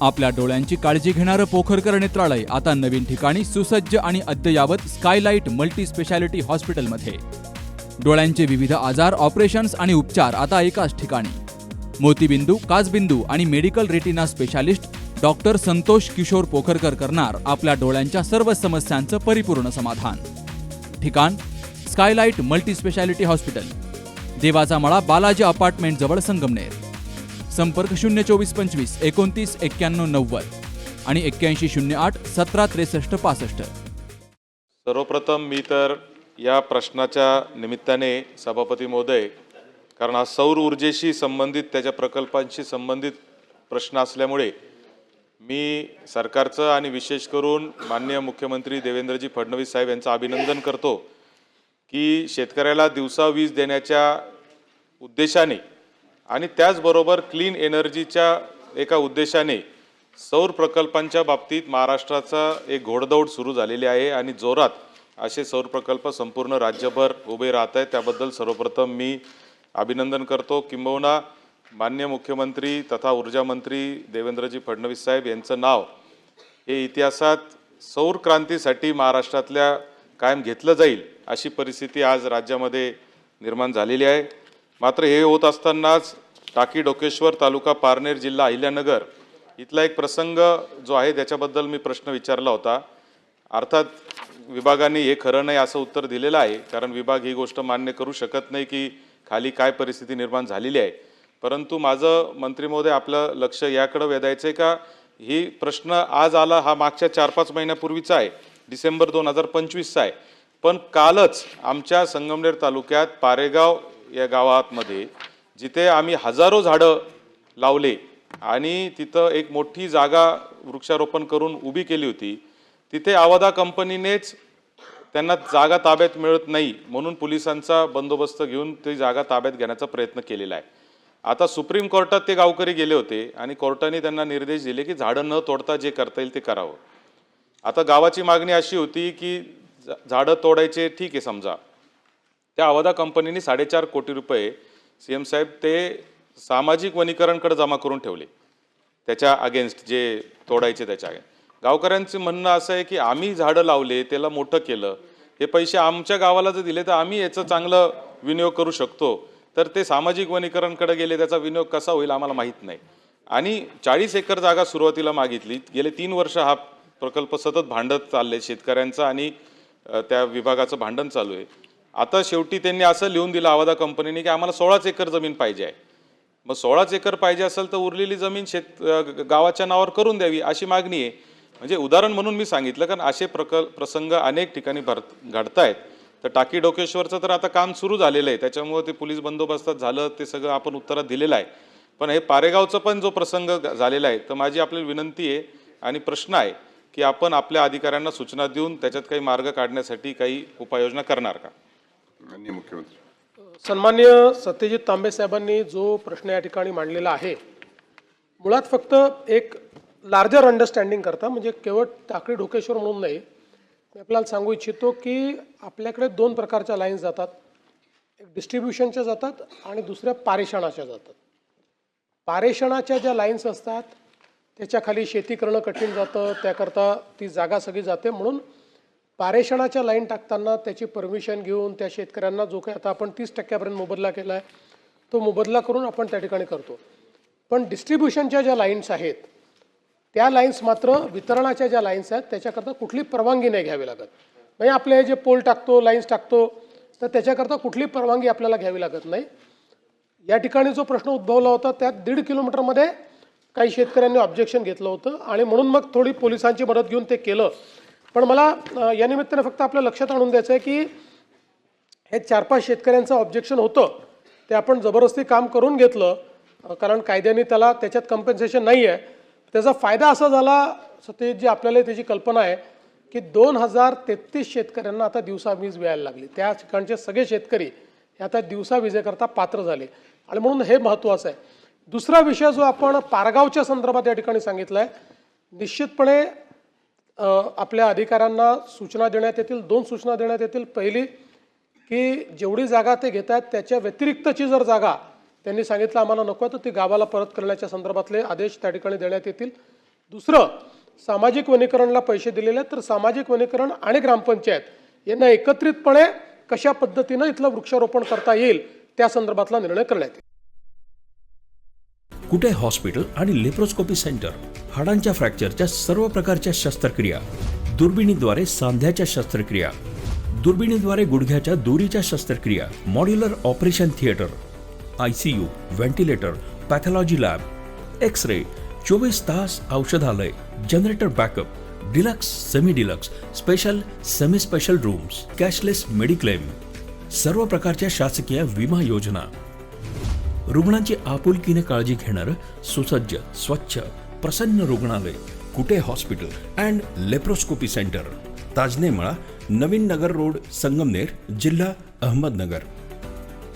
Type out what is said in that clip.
आपल्या डोळ्यांची काळजी घेणारं पोखरकर नेत्रालय आता नवीन ठिकाणी सुसज्ज आणि अद्ययावत स्कायलाइट मल्टी स्पेशालिटी हॉस्पिटलमध्ये. डोळ्यांचे विविध आजार, ऑपरेशन्स आणि उपचार आता एकाच ठिकाणी. मोतीबिंदू, काचबिंदू आणि medical retina specialist doctor Santosh Kishor Pokharkar करणार आपल्या डोळ्यांच्या सर्व समस्यांचं परिपूर्ण समाधान. ठिकाण स्कायलाइट मल्टी स्पेशालिटी हॉस्पिटल, देवाचा मळा, बालाजी अपार्टमेंट जवळ, संगमनेर. संपर्क 02425 29 91 90 आणि 8108 17 63 65. सर्वप्रथम मी तर या प्रश्नाच्या निमित्ताने सभापती महोदय, कारण हा सौर ऊर्जेशी संबंधित त्याच्या प्रकल्पांशी संबंधित प्रश्न असल्यामुळे मी सरकारचं आणि विशेष करून माननीय मुख्यमंत्री देवेंद्रजी फडणवीस साहेब यांचं अभिनंदन करतो की शेतकऱ्याला दिवसा वीज देण्याच्या उद्देशाने आणि त्याचबरोबर क्लीन एनर्जीच्या एका उद्देशाने सौर प्रकल्पांच्या बाबतीत महाराष्ट्राचा एक घोडदौड सुरू झालेली आहे आणि जोरात असे सौर प्रकल्प संपूर्ण राज्यभर उभे राहत आहेत. त्याबद्दल सर्वप्रथम मी अभिनंदन करतो. किंबहुना माननीय मुख्यमंत्री तथा ऊर्जा मंत्री देवेंद्रजी फडणवीस साहेब यांचं नाव हे इतिहासात सौर क्रांतीसाठी महाराष्ट्रातल्या कायम घेतलं जाईल अशी परिस्थिती आज राज्यामध्ये निर्माण झालेली आहे. मात्र हे होत असतानाच टाकी डोकेश्वर तालुका पारनेर जिल्हा अहिल्यानगर इथला एक प्रसंग जो आहे त्याच्याबद्दल मी प्रश्न विचारला होता. अर्थात विभागाने हे खरं नाही असं उत्तर दिलेलं आहे, कारण विभाग ही गोष्ट मान्य करू शकत नाही की खाली काय परिस्थिती निर्माण झालेली आहे. परंतु माझं मंत्री महोदय आपलं लक्ष याकडे वेधायचं आहे का ही प्रश्न आज आला हा मागच्या 4-5 महिन्यापूर्वीचा आहे, डिसेंबर 2025चा आहे. पण कालच आमच्या संगमनेर तालुक्यात पारेगाव या गावामध्ये जिथे आम्ही हजारो झाडं लावले आणि तिथं एक मोठी जागा वृक्षारोपण करून उभी केली होती, तिथे आवदा कंपनीनेच त्यांना जागा ताब्यात मिळत नाही म्हणून पोलिसांचा बंदोबस्त घेऊन ती जागा ताब्यात घेण्याचा प्रयत्न केलेला आहे. आता सुप्रीम कोर्टात ते गावकरी गेले होते आणि कोर्टाने त्यांना निर्देश दिले की झाडं न तोडता जे करता येईल ते करावं. आता गावाची मागणी अशी होती की झाडं तोडायचे ठीक आहे, समजा त्या आवदा कंपनीने 4.5 कोटी रुपये CM साहेब ते सामाजिक वनीकरणकडे जमा करून ठेवले त्याच्या अगेन्स्ट जे तोडायचे त्याच्या गावकऱ्यांचं म्हणणं असं आहे की आम्ही झाडं लावले, त्याला मोठं केलं, हे पैसे आमच्या गावाला जर दिले तर आम्ही याचं चांगलं विनियोग करू शकतो, तर ते सामाजिक वनीकरणकडे गेले, त्याचा विनियोग कसा होईल आम्हाला माहीत नाही. आणि 40 एकर जागा सुरुवातीला मागितली. गेले 3 वर्ष हा प्रकल्प सतत भांडत चालले, शेतकऱ्यांचं आणि त्या विभागाचं भांडण चालू आहे. आता शेवटी त्यांनी असं लिहून दिलं आवदा कंपनीने की आम्हाला 16 एकर जमीन पाहिजे आहे. मग 16 एकर पाहिजे असेल तर उरलेली जमीन गावाच्या नावावर करून द्यावी अशी मागणी आहे. म्हणजे उदाहरण म्हणून मी सांगितलं, कारण असे प्रसंग अनेक ठिकाणी घडत आहेत. तर टाकी डोकेश्वरचं तर आता काम सुरू झालेलं आहे, त्याच्यामुळे ते पोलीस बंदोबस्तात झालं ते सगळं आपण उत्तरात दिलेलं आहे. पण हे पारेगावचं पण जो प्रसंग झालेला आहे, तर माझी आपल्याला विनंती आहे आणि प्रश्न आहे की आपण आपल्या अधिकाऱ्यांना सूचना देऊन त्याच्यात काही मार्ग काढण्यासाठी काही उपाययोजना करणार का? माननीय मुख्यमंत्री. सन्माननीय सत्यजित तांबे साहेबांनी जो प्रश्न या ठिकाणी मांडलेला आहे, मुळात फक्त एक लार्जर अंडरस्टँडिंग करता, म्हणजे केवळ टाकळी ढोकेश्वर म्हणून नाही, मी आपल्याला सांगू इच्छितो की आपल्याकडे 2 प्रकारच्या लाईन्स जातात. एक डिस्ट्रीब्युशनच्या जातात आणि दुसऱ्या पारेषणाच्या जातात. पारेषणाच्या ज्या लाईन्स असतात त्याच्याखाली शेती करणं कठीण जातं, त्याकरता ती जागा सगळी जाते. म्हणून पारेषणाच्या लाईन टाकताना त्याची परमिशन घेऊन त्या शेतकऱ्यांना जो काही आता आपण 30% मोबदला केला आहे तो मोबदला करून आपण त्या ठिकाणी करतो. पण डिस्ट्रीब्युशनच्या ज्या लाईन्स आहेत त्या लाईन्स मात्र वितरणाच्या ज्या लाईन्स आहेत त्याच्याकरता कुठली परवानगी नाही घ्यावी लागत. म्हणजे आपले हे जे पोल टाकतो, लाईन्स टाकतो, तर त्याच्याकरता कुठली परवानगी आपल्याला घ्यावी लागत नाही. या ठिकाणी जो प्रश्न उद्भवला होता त्यात 1.5 किलोमीटरमध्ये काही शेतकऱ्यांनी ऑब्जेक्शन घेतलं होतं आणि म्हणून मग थोडी पोलिसांची मदत घेऊन ते केलं. पण मला या निमित्ताने फक्त आपल्या लक्षात आणून द्यायचं आहे की हे 4-5 शेतकऱ्यांचं ऑब्जेक्शन होतं ते आपण जबरदस्ती काम करून घेतलं, कारण कायद्याने त्याच्यात कम्पेन्सेशन नाही आहे. त्याचा फायदा असा झाला सत्यजितजी, आपल्याला त्याची कल्पना आहे की 2033 शेतकऱ्यांना आता दिवसा वीज मिळायला लागली. त्या ठिकाणचे सगळे शेतकरी हे आता दिवसा विजेकरता पात्र झाले आणि म्हणून हे महत्त्वाचं आहे. दुसरा विषय जो आपण पारगावच्या संदर्भात या ठिकाणी सांगितला आहे, निश्चितपणे आपल्या अधिकाऱ्यांना सूचना देण्यात येतील. 2 सूचना देण्यात येतील. पहिली की जेवढी जागा ते घेत आहेत त्याच्या व्यतिरिक्तची जर जागा त्यांनी सांगितलं आम्हाला नको आहे तर ती गावाला परत करण्याच्या संदर्भातले आदेश त्या ठिकाणी देण्यात येतील. दुसरं, सामाजिक वनीकरणला पैसे दिलेले आहेत, तर सामाजिक वनीकरण आणि ग्रामपंचायत यांना एकत्रितपणे कशा पद्धतीनं इथलं वृक्षारोपण करता येईल त्या संदर्भातला निर्णय करण्यात येईल. कुटे हॉस्पिटल आणि लेप्रोस्कोपी सेंटर, हाडांच्या फ्रॅक्चरच्या सर्व प्रकारच्या शस्त्रक्रिया, दुर्बिणीद्वारे सांध्याच्या शस्त्रक्रिया, दुर्बिणीद्वारे गुडघ्याच्या दोरीच्या शस्त्रक्रिया, modular operation theatre, ICU, ventilator, pathology lab, x-ray, 24 तास औषधालय, generator backup, deluxe, semi deluxe, special, semi special rooms, cashless mediclaim, सर्व प्रकारच्या शासकीय विमा योजना, रुग्णांची आपुलकीने काळजी घेणारं सुसज्ज, स्वच्छ, प्रसन्न रुग्णालय, Kute hospital and laparoscopy centre, Tajne Mala, Navin Nagar road, Sangamner, जिल्हा अहमदनगर.